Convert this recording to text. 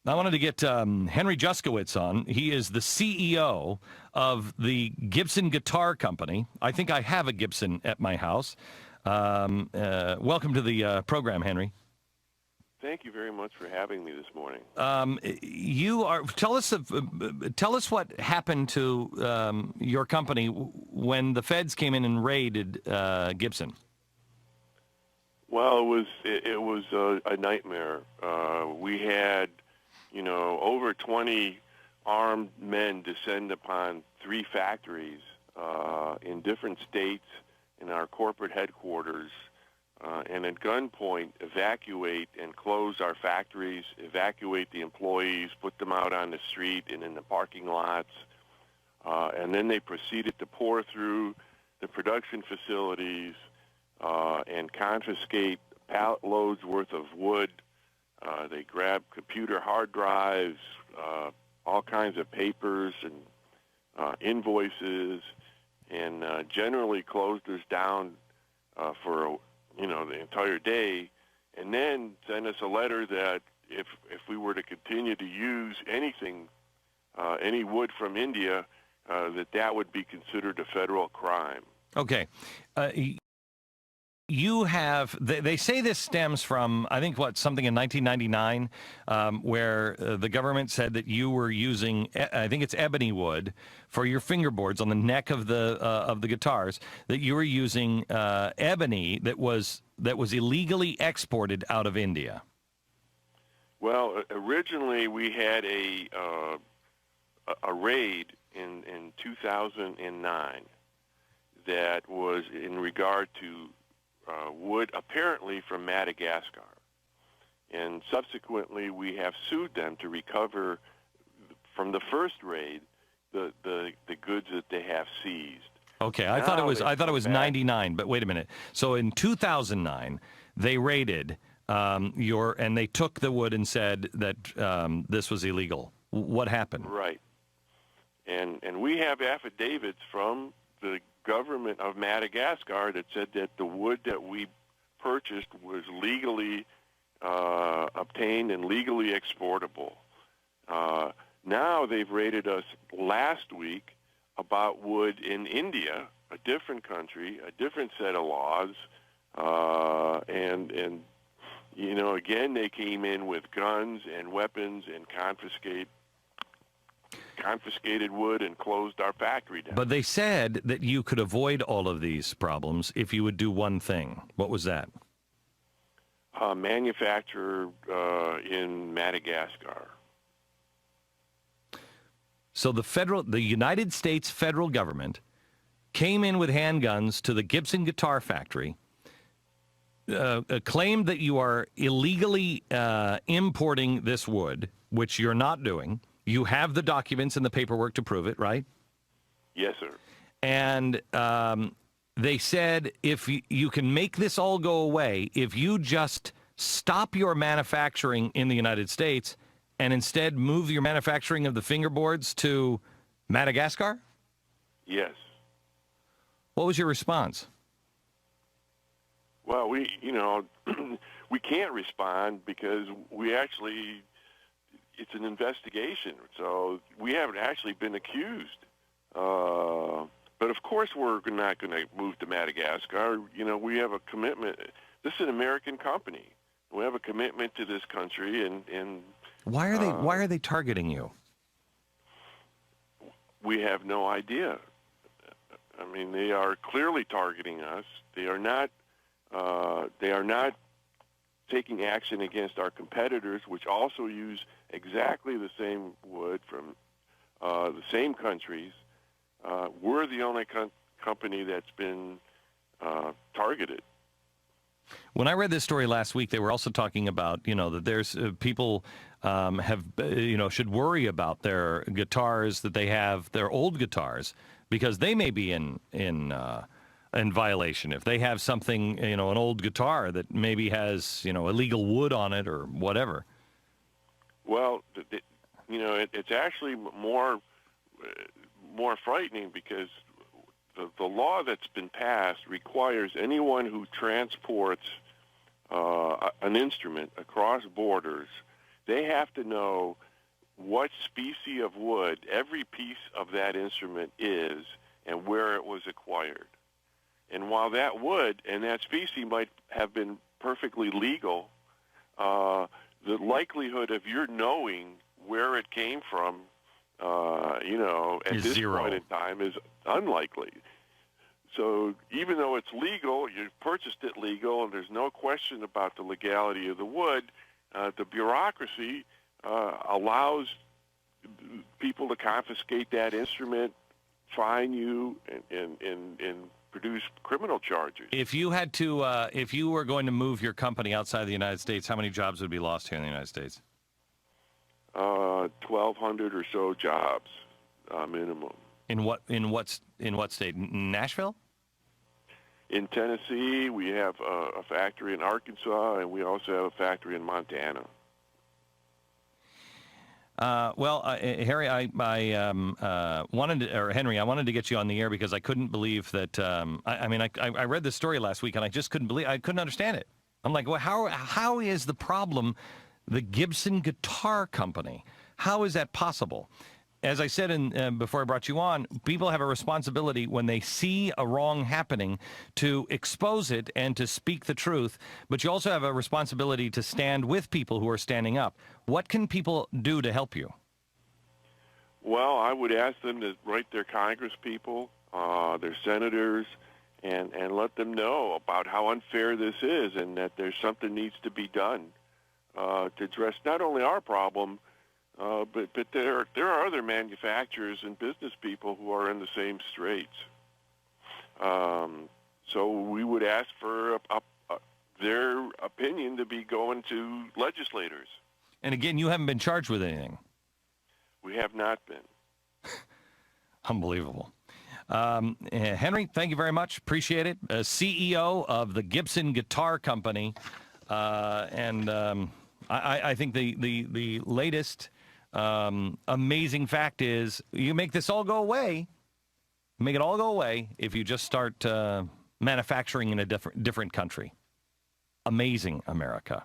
I wanted to get Henry Juskowitz on. He is the CEO of the Gibson Guitar Company. I think I have a Gibson at my house. Welcome to the program, Henry. Thank you very much for having me this morning. Tell us what happened to your company when the feds came in and raided Gibson. Well, it was a nightmare. We had, over 20 armed men descend upon 3 factories in different states in our corporate headquarters, and at gunpoint evacuate and close our factories, evacuate the employees, put them out on the street and in the parking lots, and then they proceeded to pour through the production facilities and confiscate pallet loads worth of wood. They grabbed computer hard drives, all kinds of papers and invoices, and generally closed us down for the entire day, and then sent us a letter that if we were to continue to use anything, any wood from India, that would be considered a federal crime. Okay. You have, they say this stems from, I think, something in 1999, where the government said that you were using, I think it's ebony wood, for your fingerboards on the neck of the guitars, that you were using ebony that was illegally exported out of India. Well, originally we had a raid in 2009 that was in regard to wood apparently from Madagascar, and subsequently we have sued them to recover from the first raid the goods that they have seized. Okay, I thought it was 99, but wait a minute. So in 2009 they raided and they took the wood and said that this was illegal. What happened? Right, and we have affidavits from the government of Madagascar that said that the wood that we purchased was legally obtained and legally exportable. Now they've raided us last week about wood in India, a different country, a different set of laws, and again they came in with guns and weapons and confiscated wood and closed our factory down. But they said that you could avoid all of these problems if you would do one thing. What was that? Manufacture in Madagascar. So the United States federal government came in with handguns to the Gibson Guitar Factory, claimed that you are illegally importing this wood, which you're not doing. You have the documents and the paperwork to prove it, right? Yes, sir. And they said if you can make this all go away, if you just stop your manufacturing in the United States and instead move your manufacturing of the fingerboards to Madagascar? Yes. What was your response? Well, we can't respond because it's an investigation, so we haven't actually been accused. But of course we're not going to move to Madagascar. We have a commitment. This is an American company. We have a commitment to this country, and why are they targeting you? We have no idea. I mean, they are clearly targeting us. They are not taking action against our competitors, which also use exactly the same wood from the same countries. We're the only company that's been targeted. When I read this story last week, they were also talking about, that there's people should worry about their guitars that they have, their old guitars, because they may be in violation if they have something, an old guitar that maybe has, illegal wood on it or whatever. Well, it's actually more frightening because the law that's been passed requires anyone who transports an instrument across borders they have to know what species of wood every piece of that instrument is and where it was acquired. And while that wood and that species might have been perfectly legal, the likelihood of your knowing where it came from, at Is this zero. point in time is unlikely. So even though it's legal, you purchased it legal, and there's no question about the legality of the wood, the bureaucracy allows people to confiscate that instrument, fine you, and produce criminal charges. If you had to, if you were going to move your company outside the United States, how many jobs would be lost here in the United States? 1,200 or so jobs, minimum. In what state? Nashville? In Tennessee, we have a factory in Arkansas, and we also have a factory in Montana. Harry, I wanted to get you on the air because I couldn't believe that. I read this story last week and I just couldn't understand it. I'm like, well, how is the problem the Gibson Guitar Company? How is that possible? As I said before I brought you on, people have a responsibility when they see a wrong happening to expose it and to speak the truth, but you also have a responsibility to stand with people who are standing up. What can people do to help you? Well, I would ask them to write their Congress people, their senators, and let them know about how unfair this is and that there's something needs to be done to address not only our problem, but there are other manufacturers and business people who are in the same straits. So we would ask for their opinion to be going to legislators. And again, you haven't been charged with anything. We have not been. Unbelievable. Henry, thank you very much. Appreciate it. CEO of the Gibson Guitar Company. I think the latest amazing fact is you make this all go away, make it all go away if you just start manufacturing in a different country. Amazing, America.